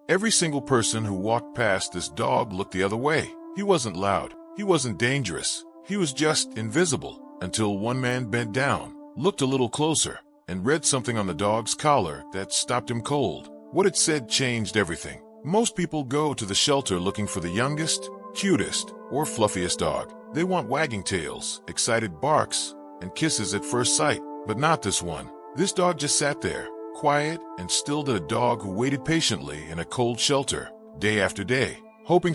Every single person who walked past this dog looked the other way. He wasn't loud. He wasn't dangerous. He was just invisible, until one man bent down, looked a little closer, and read something on the dog's collar that stopped him cold. What it said changed everything. Most people go to the shelter looking for the youngest, cutest, or fluffiest dog. They want wagging tails, excited barks, and kisses at first sight. But not this one. This dog just sat there, quiet and still, to a dog who waited patiently in a cold shelter, day after day, hoping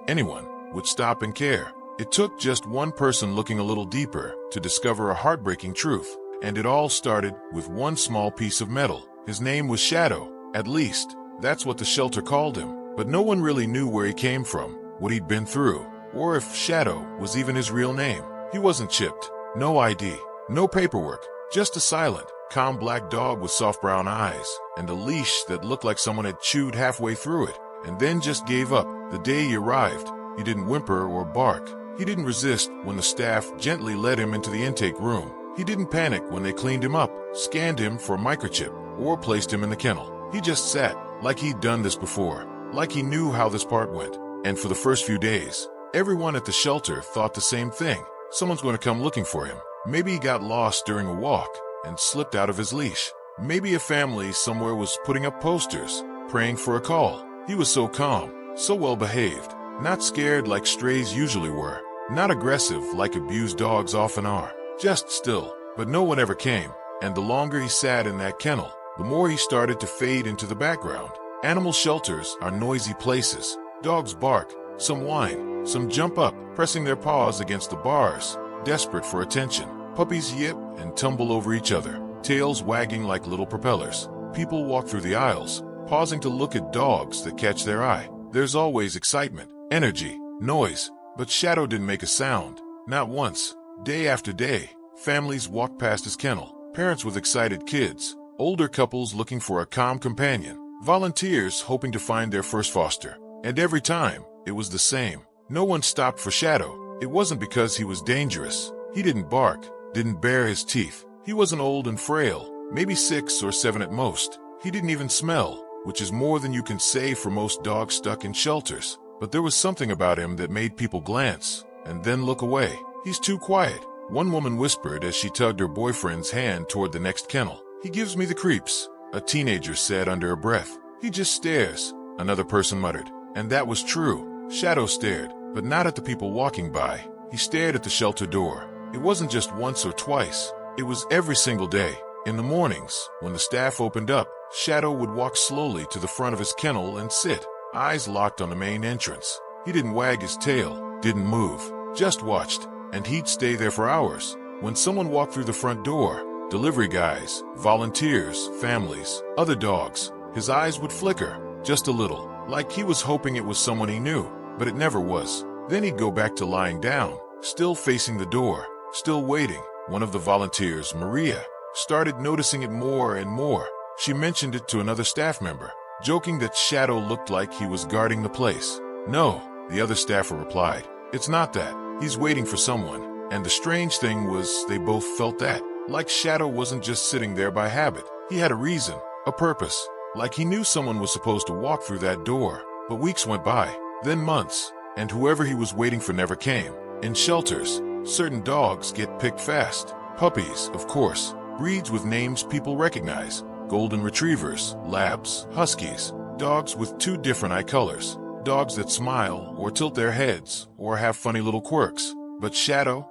anyone, would stop and care. It took just one person looking a little deeper to discover a heartbreaking truth. And it all started with one small piece of metal. His name was Shadow. At least, that's what the shelter called him. But no one really knew where he came from, what he'd been through, or if Shadow was even his real name. He wasn't chipped. No ID. No paperwork. Just a silent, calm black dog with soft brown eyes, and a leash that looked like someone had chewed halfway through it, and then just gave up. The day he arrived, he didn't whimper or bark. He didn't resist when the staff gently led him into the intake room. He didn't panic when they cleaned him up, scanned him for a microchip, or placed him in the kennel. He just sat, like he'd done this before, like he knew how this part went. And for the first few days, everyone at the shelter thought the same thing. Someone's going to come looking for him. Maybe he got lost during a walk and slipped out of his leash. Maybe a family somewhere was putting up posters, praying for a call. He was so calm, so well behaved, not scared like strays usually were, not aggressive like abused dogs often are, just still. But no one ever came, and the longer he sat in that kennel, the more he started to fade into the background. Animal shelters are noisy places. Dogs bark, some whine, some jump up, pressing their paws against the bars, desperate for attention. Puppies yip and tumble over each other, tails wagging like little propellers. People walk through the aisles, pausing to look at dogs that catch their eye. There's always excitement, energy, noise, but Shadow didn't make a sound. Not once. Day after day, families walked past his kennel, parents with excited kids, older couples looking for a calm companion, volunteers hoping to find their first foster. And every time, it was the same. No one stopped for Shadow. It wasn't because he was dangerous. He didn't bark, didn't bare his teeth. He wasn't old and frail, maybe 6 or 7 at most. He didn't even smell, which is more than you can say for most dogs stuck in shelters. But there was something about him that made people glance and then look away. He's too quiet, one woman whispered as she tugged her boyfriend's hand toward the next kennel. He gives me the creeps, a teenager said under her breath. He just stares, another person muttered. And that was true. Shadow stared, but not at the people walking by. He stared at the shelter door. It wasn't just once or twice. It was every single day. In the mornings, when the staff opened up, Shadow would walk slowly to the front of his kennel and sit, eyes locked on the main entrance. He didn't wag his tail, didn't move, just watched, and he'd stay there for hours. When someone walked through the front door, delivery guys, volunteers, families, other dogs, his eyes would flicker, just a little, like he was hoping it was someone he knew, but it never was. Then he'd go back to lying down, still facing the door, still waiting. One of the volunteers, Maria, started noticing it more and more. She mentioned it to another staff member, joking that Shadow looked like he was guarding the place. No, the other staffer replied. It's not that. He's waiting for someone. And the strange thing was they both felt that. Like Shadow wasn't just sitting there by habit. He had a reason, a purpose. Like he knew someone was supposed to walk through that door. But weeks went by, then months, and whoever he was waiting for never came. In shelters, certain dogs get picked fast. Puppies, of course, breeds with names people recognize. Golden retrievers, labs, huskies, dogs with 2 different eye colors, dogs that smile or tilt their heads or have funny little quirks. But Shadow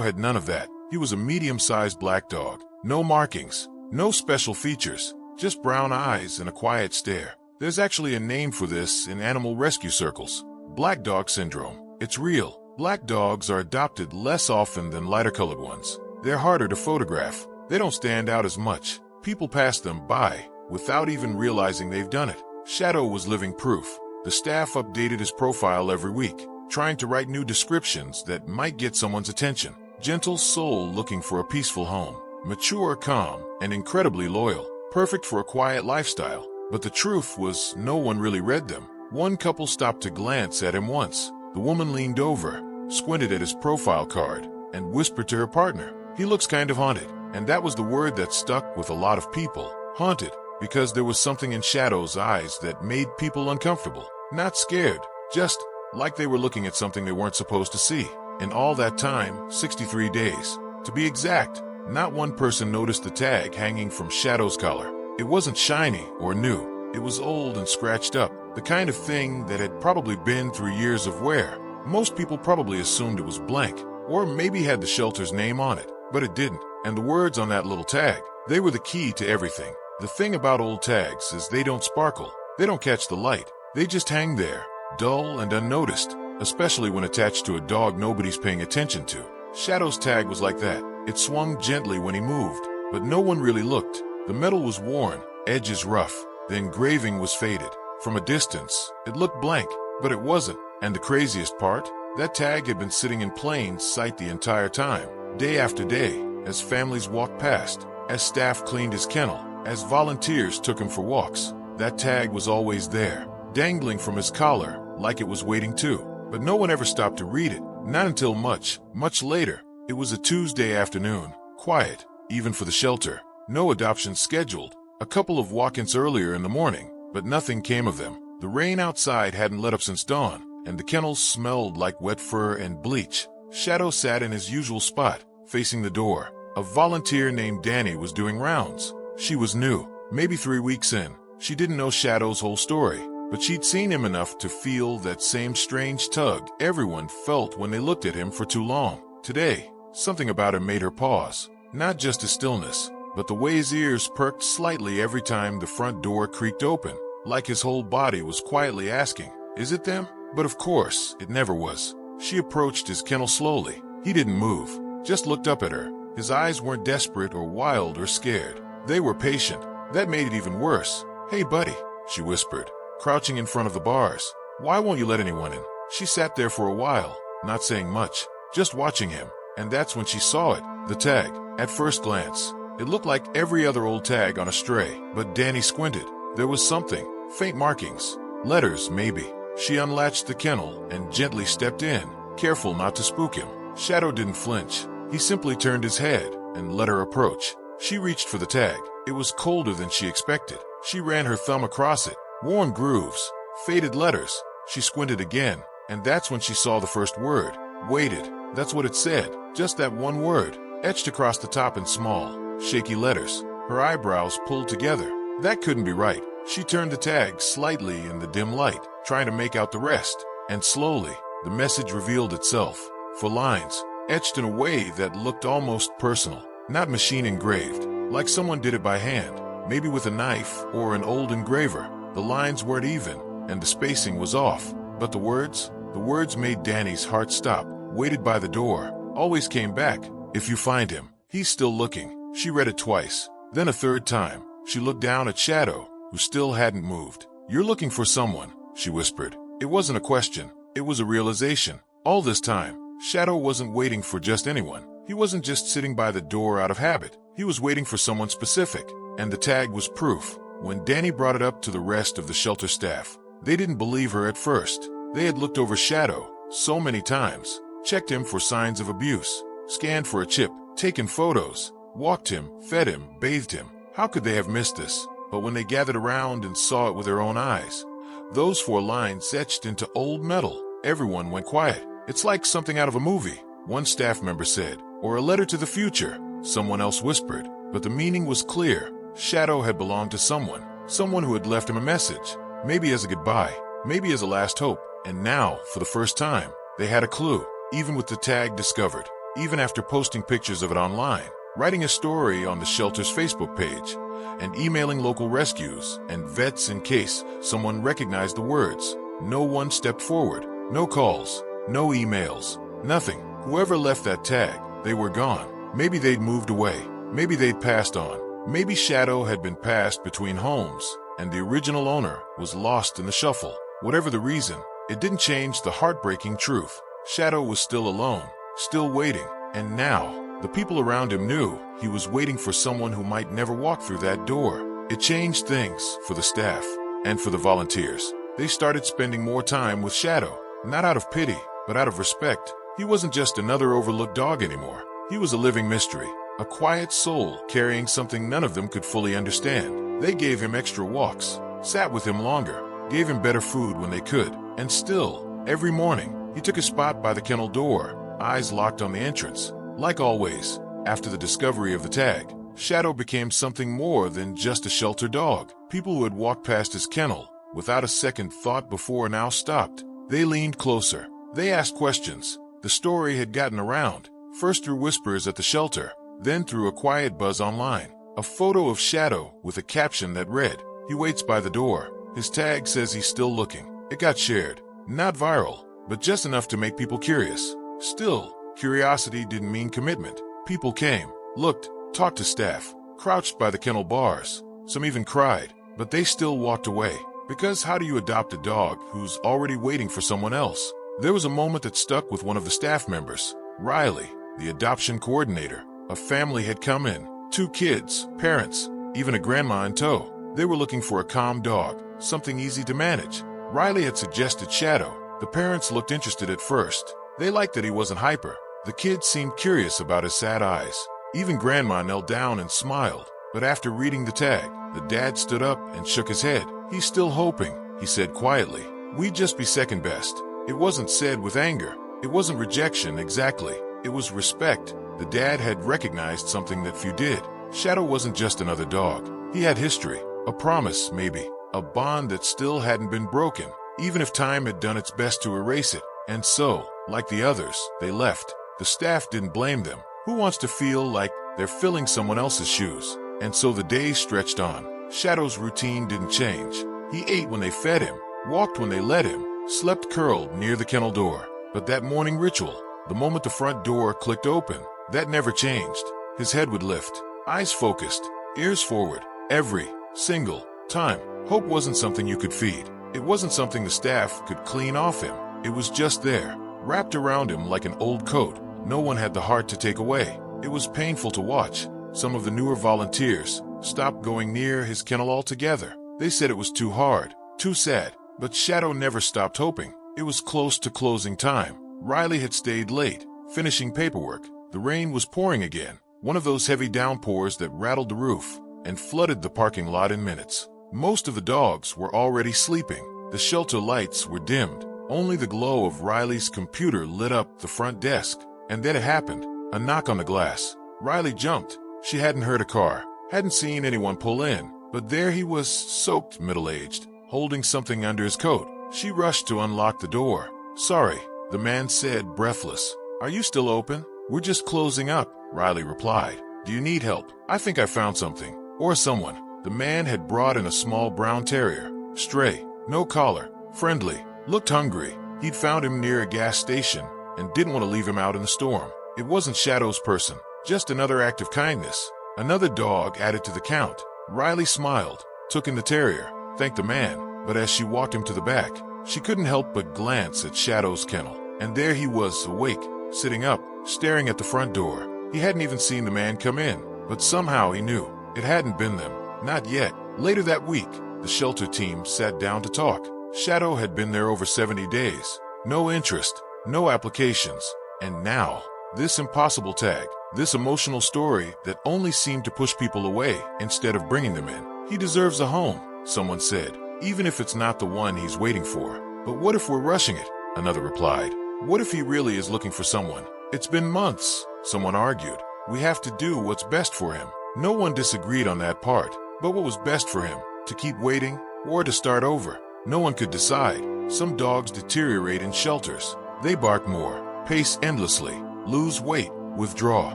had none of that. He was a medium-sized black dog. No markings, no special features, just brown eyes and a quiet stare. There's actually a name for this in animal rescue circles. Black dog syndrome. It's real. Black dogs are adopted less often than lighter-colored ones. They're harder to photograph. They don't stand out as much. People pass them by without even realizing they've done it. Shadow was living proof. The staff updated his profile every week, trying to write new descriptions that might get someone's attention. Gentle soul looking for a peaceful home. Mature, calm, and incredibly loyal. Perfect for a quiet lifestyle. But the truth was, no one really read them. One couple stopped to glance at him once. The woman leaned over, squinted at his profile card, and whispered to her partner, "He looks kind of haunted." And that was the word that stuck with a lot of people. Haunted. because there was something in Shadow's eyes that made people uncomfortable. Not scared, just like they were looking at something they weren't supposed to see. In all that time, 63 days, to be exact, not one person noticed the tag hanging from Shadow's collar. It wasn't shiny or new. It was old and scratched up, the kind of thing that had probably been through years of wear. Most people probably assumed it was blank, or maybe had the shelter's name on it, but it didn't. And the words on that little tag, they were the key to everything. The thing about old tags is they don't sparkle, they don't catch the light, they just hang there, dull and unnoticed, especially when attached to a dog nobody's paying attention to. Shadow's tag was like that. It swung gently when he moved, but no one really looked. The metal was worn, edges rough, the engraving was faded. From a distance, it looked blank, but it wasn't. And the craziest part? That tag had been sitting in plain sight the entire time, day after day, as families walked past, as staff cleaned his kennel, as volunteers took him for walks. That tag was always there, dangling from his collar, like it was waiting too. But no one ever stopped to read it, not until much, much later. It was a Tuesday afternoon, quiet, even for the shelter. No adoptions scheduled. A couple of walk-ins earlier in the morning, but nothing came of them. The rain outside hadn't let up since dawn, and the kennels smelled like wet fur and bleach. Shadow sat in his usual spot, facing the door. A volunteer named Danny was doing rounds. She was new, maybe 3 weeks in. She didn't know Shadow's whole story, but she'd seen him enough to feel that same strange tug everyone felt when they looked at him for too long. Today, something about him made her pause. Not just his stillness, but the way his ears perked slightly every time the front door creaked open, like his whole body was quietly asking, "Is it them?" But of course, it never was. She approached his kennel slowly. He didn't move, just looked up at her. His eyes weren't desperate or wild or scared. They were patient. That made it even worse. "Hey, buddy," she whispered, crouching in front of the bars. "Why won't you let anyone in?" She sat there for a while, not saying much, just watching him. And that's when she saw it, the tag. At first glance, it looked like every other old tag on a stray, but Danny squinted. There was something, faint markings, letters maybe. She unlatched the kennel and gently stepped in, careful not to spook him. Shadow didn't flinch. He simply turned his head and let her approach. She reached for the tag. It was colder than she expected. She ran her thumb across it. Worn grooves, faded letters. She squinted again, and that's when she saw the first word. Waited. That's what it said. Just that one word, etched across the top in small, shaky letters. Her eyebrows pulled together. That couldn't be right. She turned the tag slightly in the dim light, trying to make out the rest. And slowly, the message revealed itself. 4 lines, etched in a way that looked almost personal. Not machine engraved, like someone did it by hand, maybe with a knife or an old engraver. The lines weren't even, and the spacing was off. But the words made Danny's heart stop. Waited by the door, always came back. If you find him, he's still looking. She read it twice, then a third time. She looked down at Shadow, who still hadn't moved. "You're looking for someone," she whispered. It wasn't a question, it was a realization. All this time, Shadow wasn't waiting for just anyone. He wasn't just sitting by the door out of habit. He was waiting for someone specific, and the tag was proof. When Danny brought it up to the rest of the shelter staff, they didn't believe her at first. They had looked over Shadow so many times, checked him for signs of abuse, scanned for a chip, taken photos, walked him, fed him, bathed him. How could they have missed this? But when they gathered around and saw it with their own eyes, those 4 lines etched into old metal, everyone went quiet. "It's like something out of a movie," one staff member said, "or a letter to the future," someone else whispered. But the meaning was clear. Shadow had belonged to someone who had left him a message, maybe as a goodbye, maybe as a last hope. And now, for the first time, they had a clue, even with the tag discovered, even after posting pictures of it online, writing a story on the shelter's Facebook page, and emailing local rescues and vets in case someone recognized the words. No one stepped forward. No calls, no emails, nothing. Whoever left that tag, they were gone. Maybe they'd moved away. Maybe they'd passed on. Maybe Shadow had been passed between homes, and the original owner was lost in the shuffle. Whatever the reason, it didn't change the heartbreaking truth. Shadow was still alone, still waiting, and now, the people around him knew he was waiting for someone who might never walk through that door. It changed things for the staff and for the volunteers. They started spending more time with Shadow, not out of pity, but out of respect. He wasn't just another overlooked dog anymore. He was a living mystery, a quiet soul carrying something none of them could fully understand. They gave him extra walks, sat with him longer, gave him better food when they could, and still, every morning, he took his spot by the kennel door, eyes locked on the entrance. Like always, after the discovery of the tag, Shadow became something more than just a shelter dog. People who had walked past his kennel, without a second thought before, now stopped. They leaned closer. They asked questions. The story had gotten around, first through whispers at the shelter, then through a quiet buzz online. A photo of Shadow with a caption that read, "He waits by the door. His tag says he's still looking." It got shared. Not viral, but just enough to make people curious. Still, curiosity didn't mean commitment. People came, looked, talked to staff, crouched by the kennel bars. Some even cried, but they still walked away. Because how do you adopt a dog who's already waiting for someone else? There was a moment that stuck with one of the staff members, Riley, the adoption coordinator. A family had come in, 2 kids, parents, even a grandma in tow. They were looking for a calm dog, something easy to manage. Riley had suggested Shadow. The parents looked interested at first. They liked that he wasn't hyper. The kids seemed curious about his sad eyes. Even Grandma knelt down and smiled. But after reading the tag, the dad stood up and shook his head. "He's still hoping," he said quietly. "We'd just be second best." It wasn't said with anger. It wasn't rejection exactly. It was respect. The dad had recognized something that few did. Shadow wasn't just another dog. He had history, a promise maybe, a bond that still hadn't been broken, even if time had done its best to erase it. And so, like the others, they left. The staff didn't blame them. Who wants to feel like they're filling someone else's shoes? And so the days stretched on. Shadow's routine didn't change. He ate when they fed him, walked when they let him, slept curled near the kennel door. But that morning ritual, the moment the front door clicked open, that never changed. His head would lift, eyes focused, ears forward, every single time. Hope wasn't something you could feed. It wasn't something the staff could clean off him. It was just there, wrapped around him like an old coat. No one had the heart to take away. It was painful to watch. Some of the newer volunteers stopped going near his kennel altogether. They said it was too hard, too sad. But Shadow never stopped hoping. It was close to closing time. Riley had stayed late, finishing paperwork. The rain was pouring again, one of those heavy downpours that rattled the roof and flooded the parking lot in minutes. Most of the dogs were already sleeping. The shelter lights were dimmed. Only the glow of Riley's computer lit up the front desk. And then it happened. A knock on the glass. Riley jumped. She hadn't heard a car, hadn't seen anyone pull in. But there he was, soaked, middle-aged, holding something under his coat. She rushed to unlock the door. "Sorry," the man said, breathless. "Are you still open?" "We're just closing up," Riley replied. "Do you need help?" "I think I found something. Or someone." The man had brought in a small brown terrier. Stray, no collar, friendly, looked hungry. He'd found him near a gas station and didn't want to leave him out in the storm. It wasn't Shadow's person, just another act of kindness. Another dog added to the count. Riley smiled, took in the terrier, thanked the man, but as she walked him to the back, she couldn't help but glance at Shadow's kennel. And there he was, awake, sitting up, staring at the front door. He hadn't even seen the man come in, but somehow he knew. It hadn't been them. Not yet. Later that week, the shelter team sat down to talk. Shadow had been there over 70 days. No interest, no applications. And now, this impossible tag, this emotional story that only seemed to push people away instead of bringing them in. "He deserves a home," someone said, "even if it's not the one he's waiting for." "But what if we're rushing it?" another replied. "What if he really is looking for someone?" "It's been months," someone argued. "We have to do what's best for him." No one disagreed on that part. But what was best for him? To keep waiting or to start over? No one could decide. Some dogs deteriorate in shelters. They bark more, pace endlessly, lose weight, withdraw.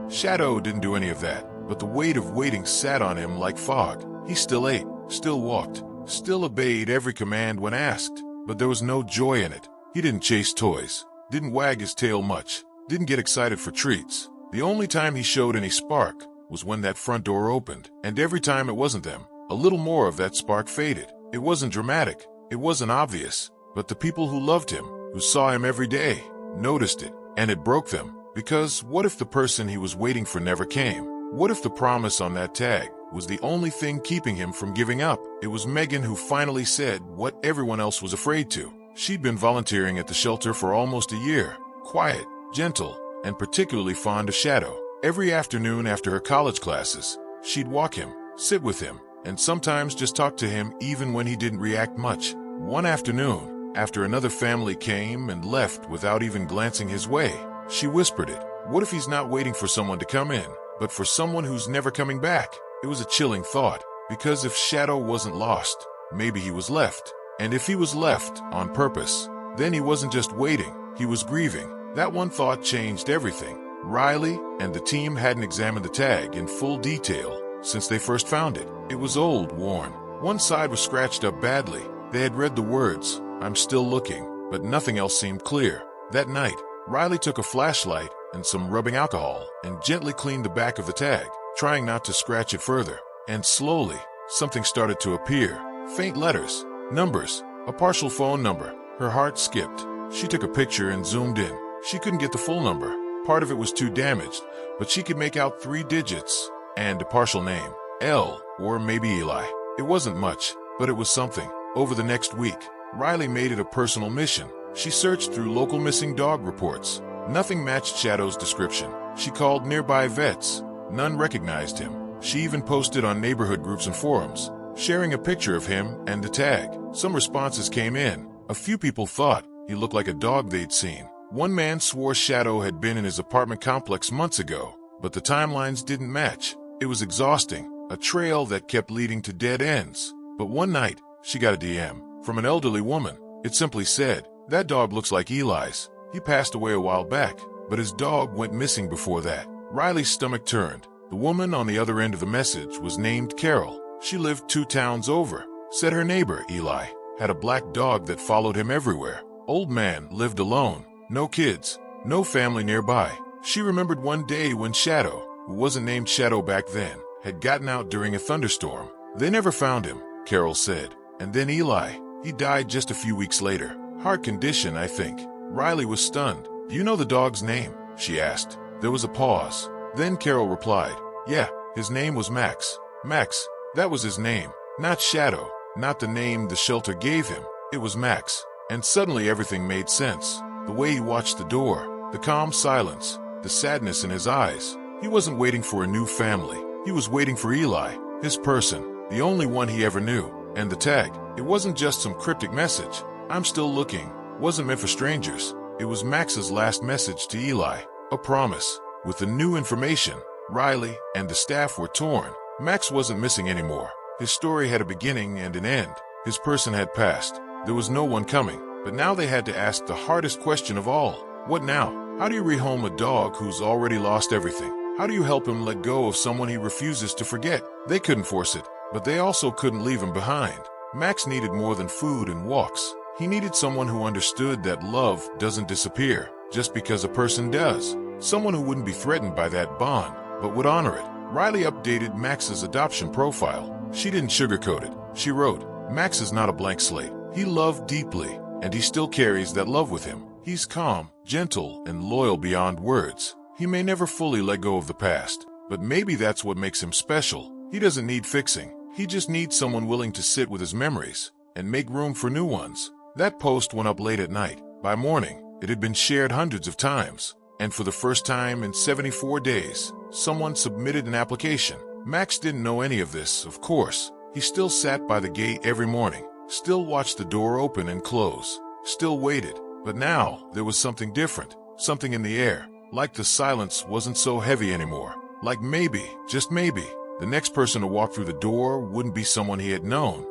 Shadow didn't do any of that, but the weight of waiting sat on him like fog. He still ate, still walked, still obeyed every command when asked, but there was no joy in it. He didn't chase toys, didn't wag his tail much, didn't get excited for treats. The only time he showed any spark was when that front door opened, and every time it wasn't them, a little more of that spark faded. It wasn't dramatic, it wasn't obvious, but the people who loved him, who saw him every day, noticed it, and it broke them. Because what if the person he was waiting for never came? What if the promise on that tag was the only thing keeping him from giving up? It was Megan who finally said what everyone else was afraid to. She'd been volunteering at the shelter for almost a year, quiet, gentle, and particularly fond of Shadow. Every afternoon after her college classes, she'd walk him, sit with him, and sometimes just talked to him even when he didn't react much. One afternoon, after another family came and left without even glancing his way, she whispered it. What if he's not waiting for someone to come in, but for someone who's never coming back? It was a chilling thought, because if Shadow wasn't lost, maybe he was left. And if he was left on purpose, then he wasn't just waiting, he was grieving. That one thought changed everything. Riley and the team hadn't examined the tag in full detail since they first found it. It was old, worn. One side was scratched up badly. They had read the words, "I'm still looking," but nothing else seemed clear. That night, Riley took a flashlight and some rubbing alcohol and gently cleaned the back of the tag, trying not to scratch it further. And slowly, something started to appear. Faint letters, numbers, a partial phone number. Her heart skipped. She took a picture and zoomed in. She couldn't get the full number. Part of it was too damaged, but she could make out 3 digits and a partial name. L, or maybe Eli. It wasn't much, but it was something. Over the next week, Riley made it a personal mission. She searched through local missing dog reports. Nothing matched Shadow's description. She called nearby vets. None recognized him. She even posted on neighborhood groups and forums, sharing a picture of him and the tag. Some responses came in. A few people thought he looked like a dog they'd seen. One man swore Shadow had been in his apartment complex months ago, but the timelines didn't match. It was exhausting, a trail that kept leading to dead ends. But one night, she got a DM from an elderly woman. It simply said, "That dog looks like Eli's. He passed away a while back, but his dog went missing before that." Riley's stomach turned. The woman on the other end of the message was named Carol. She lived 2 towns over. Said her neighbor, Eli, had a black dog that followed him everywhere. Old man lived alone. No kids, no family nearby. She remembered one day when Shadow, who wasn't named Shadow back then, had gotten out during a thunderstorm. They never found him, Carol said. And then Eli, he died just a few weeks later. Heart condition, I think. Riley was stunned. "Do you know the dog's name?" she asked. There was a pause. Then Carol replied, "Yeah, his name was Max." Max, that was his name. Not Shadow, not the name the shelter gave him. It was Max. And suddenly everything made sense. The way he watched the door, the calm silence, the sadness in his eyes. He wasn't waiting for a new family. He was waiting for Eli, his person, the only one he ever knew. And the tag, it wasn't just some cryptic message. "I'm still looking," wasn't meant for strangers. It was Max's last message to Eli, a promise. With the new information, Riley and the staff were torn. Max wasn't missing anymore. His story had a beginning and an end. His person had passed. There was no one coming. But now they had to ask the hardest question of all. What now? How do you rehome a dog who's already lost everything? How do you help him let go of someone he refuses to forget? They couldn't force it, but they also couldn't leave him behind. Max needed more than food and walks. He needed someone who understood that love doesn't disappear just because a person does. Someone who wouldn't be threatened by that bond, but would honor it. Riley updated Max's adoption profile. She didn't sugarcoat it. She wrote, "Max is not a blank slate. He loved deeply, and he still carries that love with him. He's calm, gentle, and loyal beyond words. He may never fully let go of the past, but maybe that's what makes him special. He doesn't need fixing. He just needs someone willing to sit with his memories and make room for new ones." That post went up late at night. By morning, it had been shared hundreds of times, and for the first time in 74 days, someone submitted an application. Max didn't know any of this, of course. He still sat by the gate every morning, still watched the door open and close, still waited. But now, there was something different, something in the air, like the silence wasn't so heavy anymore. Like maybe, just maybe, the next person to walk through the door wouldn't be someone he had known,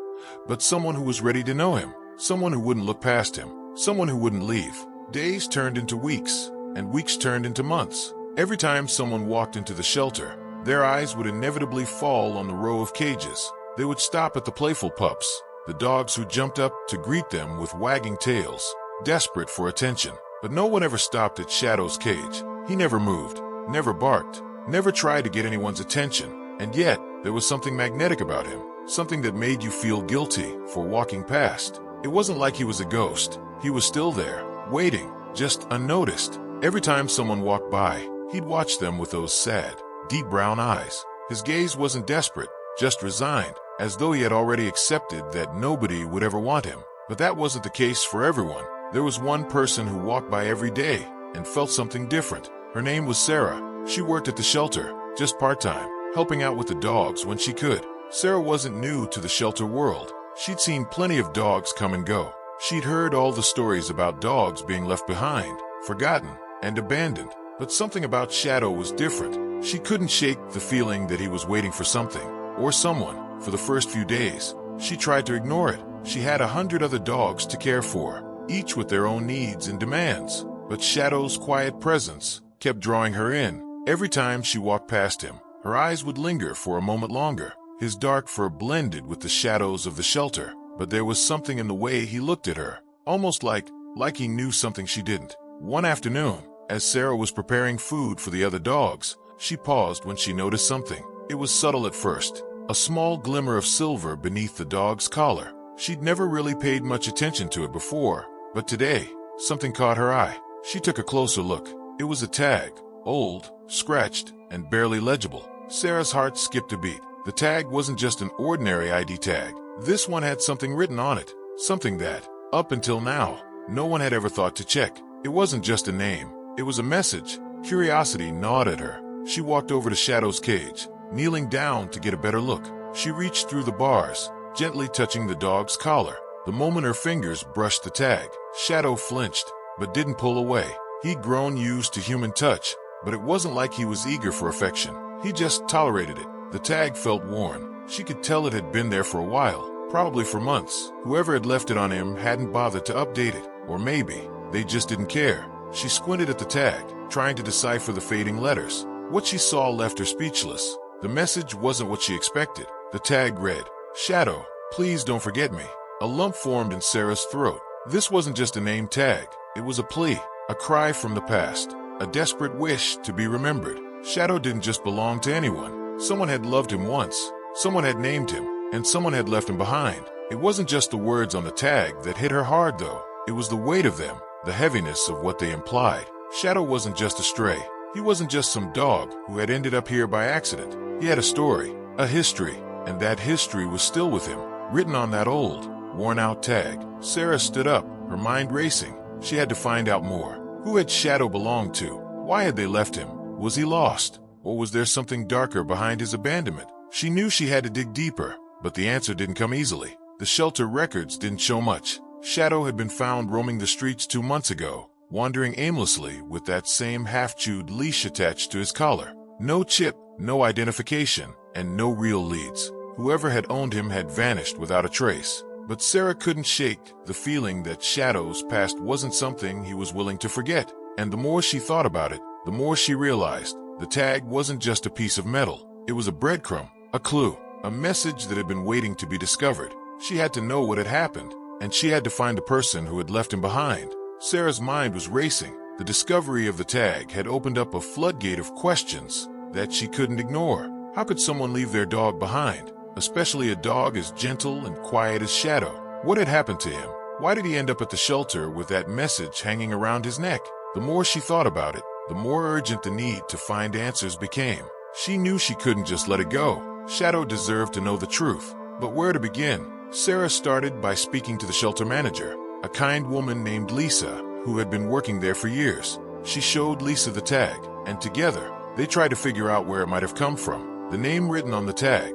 but someone who was ready to know him, someone who wouldn't look past him, someone who wouldn't leave. Days turned into weeks, and weeks turned into months. Every time someone walked into the shelter, their eyes would inevitably fall on the row of cages. They would stop at the playful pups, the dogs who jumped up to greet them with wagging tails, desperate for attention. But no one ever stopped at Shadow's cage. He never moved, never barked, never tried to get anyone's attention. And yet, there was something magnetic about him, something that made you feel guilty for walking past. It wasn't like he was a ghost. He was still there, waiting, just unnoticed. Every time someone walked by, he'd watch them with those sad, deep brown eyes. His gaze wasn't desperate, just resigned, as though he had already accepted that nobody would ever want him. But that wasn't the case for everyone. There was one person who walked by every day and felt something different. Her name was Sarah. She worked at the shelter, just part-time, helping out with the dogs when she could. Sarah wasn't new to the shelter world. She'd seen plenty of dogs come and go. She'd heard all the stories about dogs being left behind, forgotten, and abandoned. But something about Shadow was different. She couldn't shake the feeling that he was waiting for something, or someone, for the first few days. She tried to ignore it. She had 100 other dogs to care for, each with their own needs and demands. But Shadow's quiet presence kept drawing her in. Every time she walked past him, her eyes would linger for a moment longer. His dark fur blended with the shadows of the shelter, but there was something in the way he looked at her, almost like he knew something she didn't. One afternoon, as Sarah was preparing food for the other dogs, she paused when she noticed something. It was subtle at first, a small glimmer of silver beneath the dog's collar. She'd never really paid much attention to it before, but today, something caught her eye. She took a closer look. It was a tag, old, scratched, and barely legible. Sarah's heart skipped a beat. The tag wasn't just an ordinary ID tag. This one had something written on it, something that, up until now, no one had ever thought to check. It wasn't just a name, it was a message. Curiosity gnawed at her. She walked over to Shadow's cage, kneeling down to get a better look. She reached through the bars, gently touching the dog's collar. The moment her fingers brushed the tag, Shadow flinched, but didn't pull away. He'd grown used to human touch, but it wasn't like he was eager for affection. He just tolerated it. The tag felt worn. She could tell it had been there for a while, probably for months. Whoever had left it on him hadn't bothered to update it, or maybe they just didn't care. She squinted at the tag, trying to decipher the fading letters. What she saw left her speechless. The message wasn't what she expected. The tag read, "Shadow, please don't forget me." A lump formed in Sarah's throat. This wasn't just a name tag. It was a plea, a cry from the past, a desperate wish to be remembered. Shadow didn't just belong to anyone. Someone had loved him once, someone had named him, and someone had left him behind. It wasn't just the words on the tag that hit her hard, though. It was the weight of them, the heaviness of what they implied. Shadow wasn't just a stray. He wasn't just some dog who had ended up here by accident. He had a story, a history, and that history was still with him, written on that old, worn-out tag. Sarah stood up, her mind racing. She had to find out more. Who had Shadow belonged to? Why had they left him? Was he lost? Or was there something darker behind his abandonment? She knew she had to dig deeper, but the answer didn't come easily. The shelter records didn't show much. Shadow had been found roaming the streets 2 months ago, wandering aimlessly with that same half-chewed leash attached to his collar. No chip, no identification, and no real leads. Whoever had owned him had vanished without a trace. But Sarah couldn't shake the feeling that Shadow's past wasn't something he was willing to forget. And the more she thought about it, the more she realized the tag wasn't just a piece of metal. It was a breadcrumb, a clue, a message that had been waiting to be discovered. She had to know what had happened, and she had to find the person who had left him behind. Sarah's mind was racing. The discovery of the tag had opened up a floodgate of questions that she couldn't ignore. How could someone leave their dog behind, especially a dog as gentle and quiet as Shadow? What had happened to him? Why did he end up at the shelter with that message hanging around his neck? The more she thought about it, the more urgent the need to find answers became. She knew she couldn't just let it go. Shadow deserved to know the truth. But where to begin? Sarah started by speaking to the shelter manager, a kind woman named Lisa, who had been working there for years. She showed Lisa the tag, and together, they tried to figure out where it might have come from. The name written on the tag,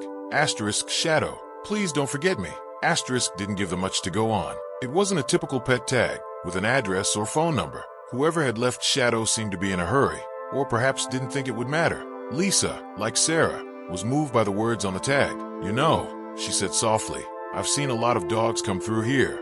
*Shadow, please don't forget me. * didn't give them much to go on. It wasn't a typical pet tag, with an address or phone number. Whoever had left Shadow seemed to be in a hurry, or perhaps didn't think it would matter. Lisa, like Sarah, was moved by the words on the tag. "You know," she said softly, "I've seen a lot of dogs come through here,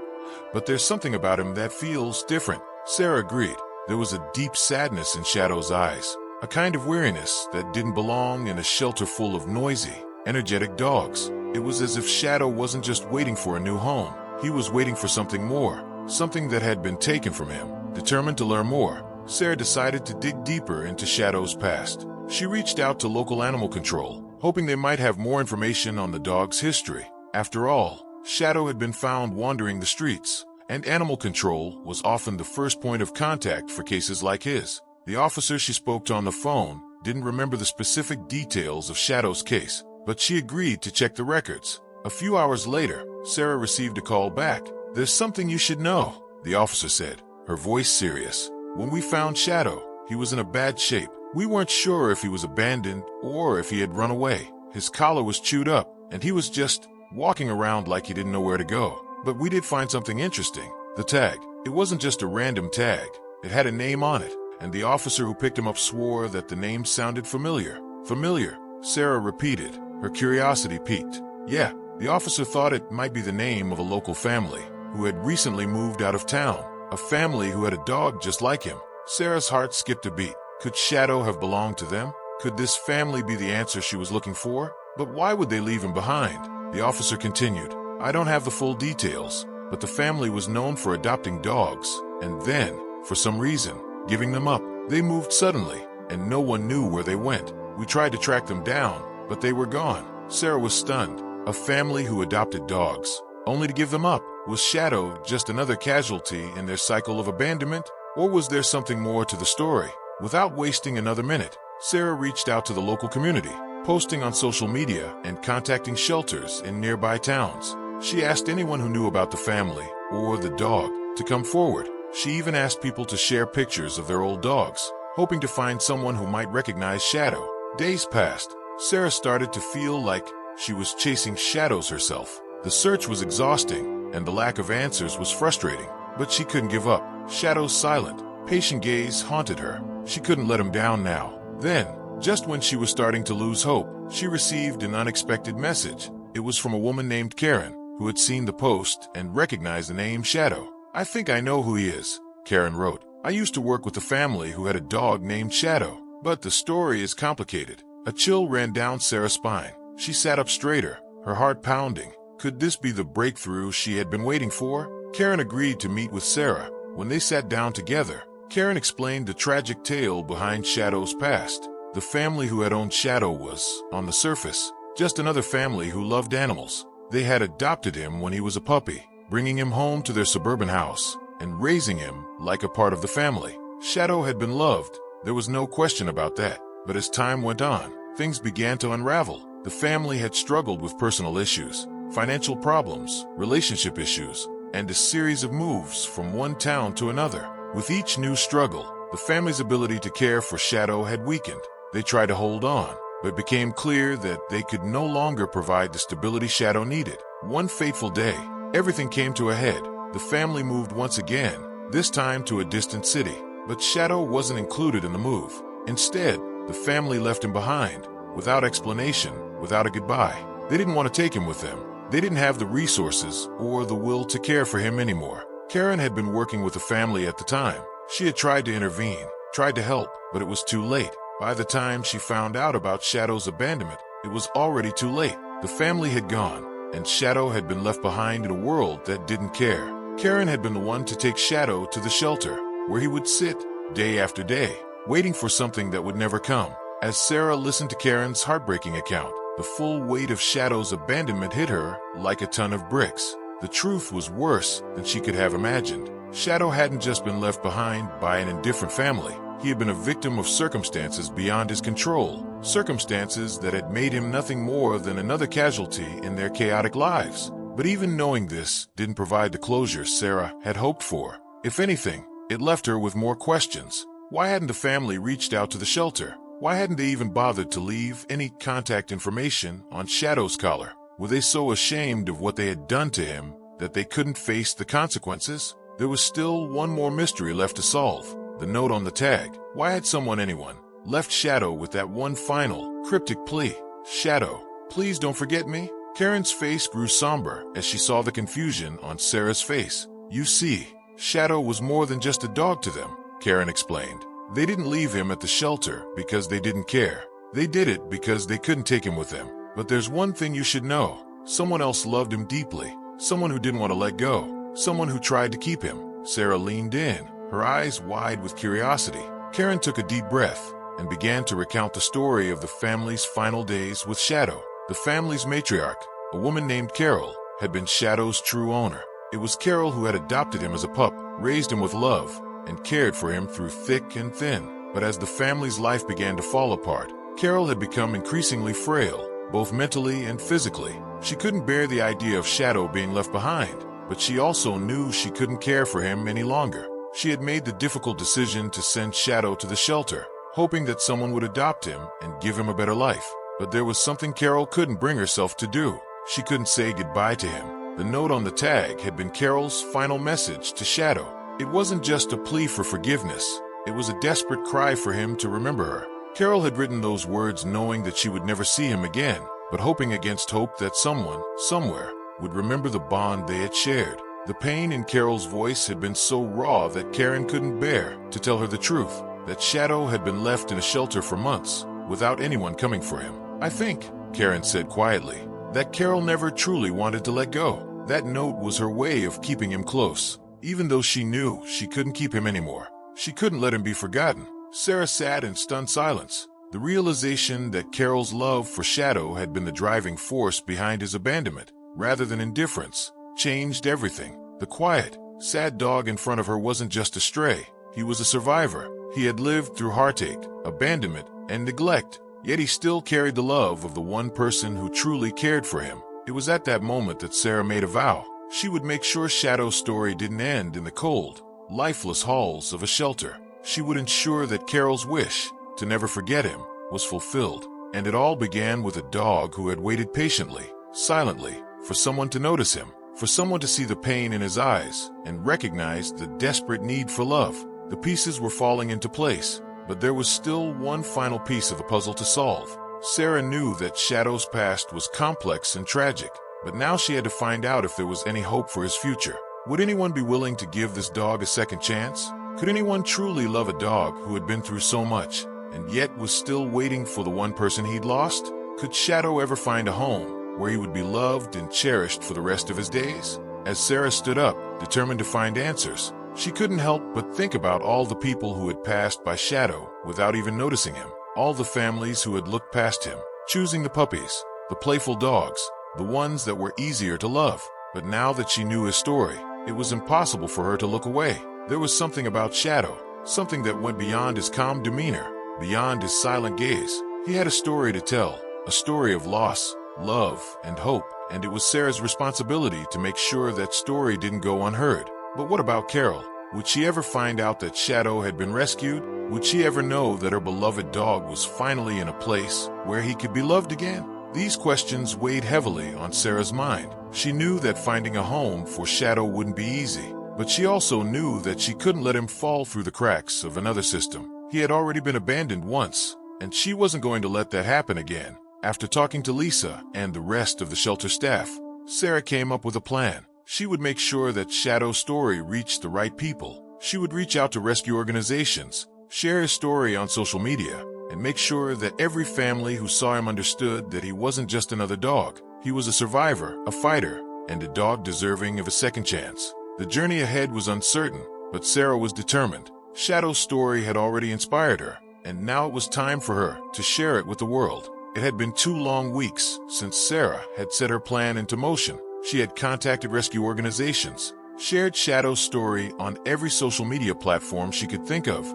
but there's something about him that feels different." Sarah agreed. There was a deep sadness in Shadow's eyes, a kind of weariness that didn't belong in a shelter full of noisy, energetic dogs. It was as if Shadow wasn't just waiting for a new home. He was waiting for something more, something that had been taken from him. Determined to learn more, Sarah decided to dig deeper into Shadow's past. She reached out to local animal control, hoping they might have more information on the dog's history. After all, Shadow had been found wandering the streets, and animal control was often the first point of contact for cases like his. The officer she spoke to on the phone didn't remember the specific details of Shadow's case, but she agreed to check the records. A few hours later, Sarah received a call back. "There's something you should know," the officer said, her voice serious. "When we found Shadow, he was in a bad shape. We weren't sure if he was abandoned or if he had run away. His collar was chewed up, and he was just walking around like he didn't know where to go. But we did find something interesting. The tag. It wasn't just a random tag. It had a name on it, and the officer who picked him up swore that the name sounded familiar. Familiar, Sarah repeated, her curiosity piqued. Yeah, the officer thought it might be the name of a local family who had recently moved out of town, a family who had a dog just like him. Sarah's heart skipped a beat. Could Shadow have belonged to them? Could this family be the answer she was looking for? But why would they leave him behind? The officer continued, I don't have the full details, but the family was known for adopting dogs, and then, for some reason, giving them up. They moved suddenly, and no one knew where they went. We tried to track them down, but they were gone. Sarah was stunned. A family who adopted dogs, only to give them up. Was Shadow just another casualty in their cycle of abandonment? Or was there something more to the story? Without wasting another minute, Sarah reached out to the local community, posting on social media and contacting shelters in nearby towns. She asked anyone who knew about the family or the dog to come forward. She even asked people to share pictures of their old dogs, hoping to find someone who might recognize Shadow. Days passed. Sarah started to feel like she was chasing shadows herself. The search was exhausting, and the lack of answers was frustrating, but she couldn't give up. Shadow's silent, patient gaze haunted her. She couldn't let him down now. Then, just when she was starting to lose hope, she received an unexpected message. It was from a woman named Karen, who had seen the post and recognized the name Shadow. I think I know who he is, Karen wrote. I used to work with a family who had a dog named Shadow, but the story is complicated. A chill ran down Sarah's spine. She sat up straighter, her heart pounding. Could this be the breakthrough she had been waiting for? Karen agreed to meet with Sarah. When they sat down together, Karen explained the tragic tale behind Shadow's past. The family who had owned Shadow was, on the surface, just another family who loved animals. They had adopted him when he was a puppy, bringing him home to their suburban house and raising him like a part of the family. Shadow had been loved. There was no question about that. But as time went on, things began to unravel. The family had struggled with personal issues, financial problems, relationship issues, and a series of moves from one town to another. With each new struggle, the family's ability to care for Shadow had weakened. They tried to hold on, but it became clear that they could no longer provide the stability Shadow needed. One fateful day, everything came to a head. The family moved once again, this time to a distant city. But Shadow wasn't included in the move. Instead, the family left him behind, without explanation, without a goodbye. They didn't want to take him with them. They didn't have the resources or the will to care for him anymore. Karen had been working with the family at the time. She had tried to intervene, tried to help, but it was too late. By the time she found out about Shadow's abandonment, it was already too late. The family had gone, and Shadow had been left behind in a world that didn't care. Karen had been the one to take Shadow to the shelter, where he would sit, day after day, waiting for something that would never come. As Sarah listened to Karen's heartbreaking account, the full weight of Shadow's abandonment hit her like a ton of bricks. The truth was worse than she could have imagined. Shadow hadn't just been left behind by an indifferent family. He had been a victim of circumstances beyond his control, circumstances that had made him nothing more than another casualty in their chaotic lives. But even knowing this didn't provide the closure Sarah had hoped for. If anything, it left her with more questions. Why hadn't the family reached out to the shelter? Why hadn't they even bothered to leave any contact information on Shadow's collar? Were they so ashamed of what they had done to him that they couldn't face the consequences? There was still one more mystery left to solve. The note on the tag. Why had anyone, left Shadow with that one final, cryptic plea? Shadow, please don't forget me? Karen's face grew somber as she saw the confusion on Sarah's face. You see, Shadow was more than just a dog to them, Karen explained. They didn't leave him at the shelter because they didn't care. They did it because they couldn't take him with them. But there's one thing you should know. Someone else loved him deeply. Someone who didn't want to let go. Someone who tried to keep him. Sarah leaned in, her eyes wide with curiosity. Karen took a deep breath and began to recount the story of the family's final days with Shadow. The family's matriarch, a woman named Carol, had been Shadow's true owner. It was Carol who had adopted him as a pup, raised him with love, and cared for him through thick and thin. But as the family's life began to fall apart, Carol had become increasingly frail, both mentally and physically. She couldn't bear the idea of Shadow being left behind, but she also knew she couldn't care for him any longer. She had made the difficult decision to send Shadow to the shelter, hoping that someone would adopt him and give him a better life. But there was something Carol couldn't bring herself to do. She couldn't say goodbye to him. The note on the tag had been Carol's final message to Shadow. It wasn't just a plea for forgiveness. It was a desperate cry for him to remember her. Carol had written those words knowing that she would never see him again, but hoping against hope that someone, somewhere, would remember the bond they had shared. The pain in Carol's voice had been so raw that Karen couldn't bear to tell her the truth, that Shadow had been left in a shelter for months, without anyone coming for him. "I think," Karen said quietly, that Carol never truly wanted to let go. That note was her way of keeping him close, even though she knew she couldn't keep him anymore. She couldn't let him be forgotten. Sarah sat in stunned silence. The realization that Carol's love for Shadow had been the driving force behind his abandonment, rather than indifference, changed everything. The quiet, sad dog in front of her wasn't just a stray. He was a survivor. He had lived through heartache, abandonment, and neglect, yet he still carried the love of the one person who truly cared for him. It was at that moment that Sarah made a vow. She would make sure Shadow's story didn't end in the cold, lifeless halls of a shelter. She would ensure that Carol's wish to never forget him was fulfilled. And it all began with a dog who had waited patiently, silently, for someone to notice him, for someone to see the pain in his eyes and recognize the desperate need for love. The pieces were falling into place, but there was still one final piece of the puzzle to solve. Sarah knew that Shadow's past was complex and tragic, but now she had to find out if there was any hope for his future. Would anyone be willing to give this dog a second chance? Could anyone truly love a dog who had been through so much, and yet was still waiting for the one person he'd lost? Could Shadow ever find a home where he would be loved and cherished for the rest of his days? As Sarah stood up, determined to find answers, she couldn't help but think about all the people who had passed by Shadow without even noticing him. All the families who had looked past him, choosing the puppies, the playful dogs, the ones that were easier to love. But now that she knew his story, it was impossible for her to look away. There was something about Shadow, something that went beyond his calm demeanor, beyond his silent gaze. He had a story to tell, a story of loss, love, and hope, and it was Sarah's responsibility to make sure that story didn't go unheard. But what about Carol? Would she ever find out that Shadow had been rescued? Would she ever know that her beloved dog was finally in a place where he could be loved again? These questions weighed heavily on Sarah's mind. She knew that finding a home for Shadow wouldn't be easy, but she also knew that she couldn't let him fall through the cracks of another system. He had already been abandoned once, and she wasn't going to let that happen again. After talking to Lisa and the rest of the shelter staff, Sarah came up with a plan. She would make sure that Shadow's story reached the right people. She would reach out to rescue organizations, share his story on social media, and make sure that every family who saw him understood that he wasn't just another dog. He was a survivor, a fighter, and a dog deserving of a second chance. The journey ahead was uncertain, but Sarah was determined. Shadow's story had already inspired her, and now it was time for her to share it with the world. It had been 2 long weeks since Sarah had set her plan into motion. She had contacted rescue organizations, shared Shadow's story on every social media platform she could think of,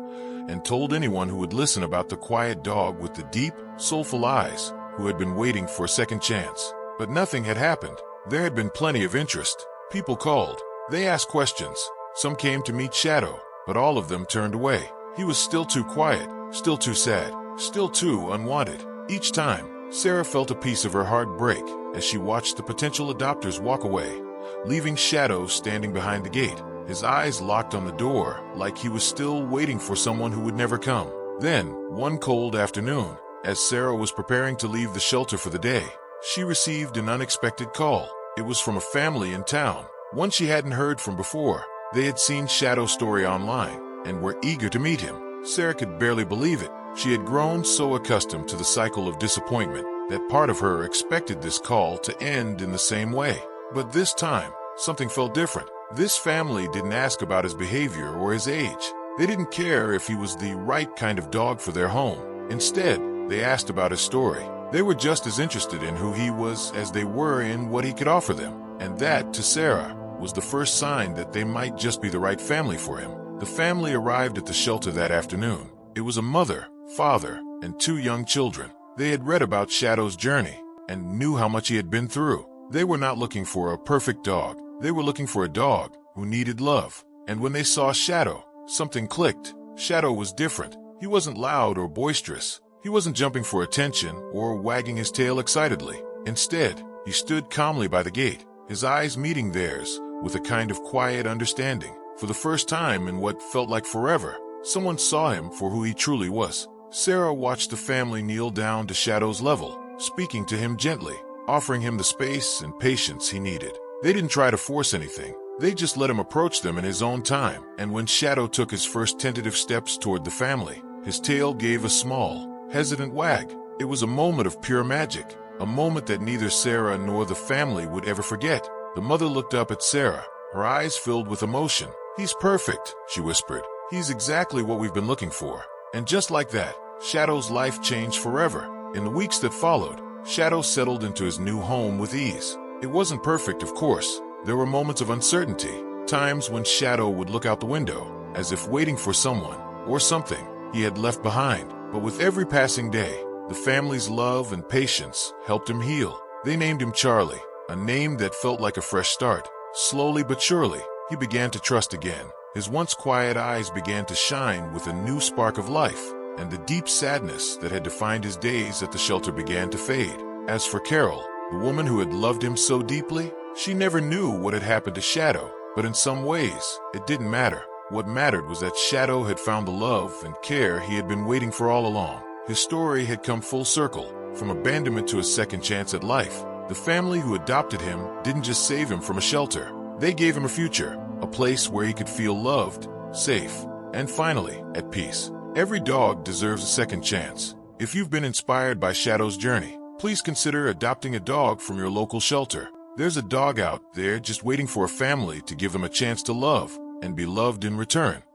and told anyone who would listen about the quiet dog with the deep, soulful eyes who had been waiting for a second chance. But nothing had happened. There had been plenty of interest. People called. They asked questions. Some came to meet Shadow, but all of them turned away. He was still too quiet, still too sad, still too unwanted. Each time, Sarah felt a piece of her heart break as she watched the potential adopters walk away, leaving Shadow standing behind the gate, his eyes locked on the door like he was still waiting for someone who would never come. Then, one cold afternoon, as Sarah was preparing to leave the shelter for the day, she received an unexpected call. It was from a family in town, one she hadn't heard from before. They had seen Shadow's story online and were eager to meet him. Sarah could barely believe it. She had grown so accustomed to the cycle of disappointment that part of her expected this call to end in the same way. But this time, something felt different. This family didn't ask about his behavior or his age. They didn't care if he was the right kind of dog for their home. Instead, they asked about his story. They were just as interested in who he was as they were in what he could offer them. And that, to Sarah, was the first sign that they might just be the right family for him. The family arrived at the shelter that afternoon. It was a mother, father, and 2 young children. They had read about Shadow's journey and knew how much he had been through. They were not looking for a perfect dog. They were looking for a dog who needed love. And when they saw Shadow, something clicked. Shadow was different. He wasn't loud or boisterous. He wasn't jumping for attention or wagging his tail excitedly. Instead, he stood calmly by the gate, his eyes meeting theirs with a kind of quiet understanding. For the first time in what felt like forever, someone saw him for who he truly was. Sarah watched the family kneel down to Shadow's level, speaking to him gently, offering him the space and patience he needed. They didn't try to force anything. They just let him approach them in his own time. And when Shadow took his first tentative steps toward the family, his tail gave a small, hesitant wag. It was a moment of pure magic, a moment that neither Sarah nor the family would ever forget. The mother looked up at Sarah, her eyes filled with emotion. "He's perfect," she whispered. "He's exactly what we've been looking for." And just like that, Shadow's life changed forever. In the weeks that followed, Shadow settled into his new home with ease. It wasn't perfect, of course. There were moments of uncertainty, times when Shadow would look out the window, as if waiting for someone or something he had left behind. But with every passing day, the family's love and patience helped him heal. They named him Charlie, a name that felt like a fresh start. Slowly but surely, he began to trust again. His once quiet eyes began to shine with a new spark of life, and the deep sadness that had defined his days at the shelter began to fade. As for Carol, the woman who had loved him so deeply, she never knew what had happened to Shadow, but in some ways, it didn't matter. What mattered was that Shadow had found the love and care he had been waiting for all along. His story had come full circle, from abandonment to a second chance at life. The family who adopted him didn't just save him from a shelter. They gave him a future, a place where he could feel loved, safe, and finally, at peace. Every dog deserves a second chance. If you've been inspired by Shadow's journey, please consider adopting a dog from your local shelter. There's a dog out there just waiting for a family to give them a chance to love and be loved in return.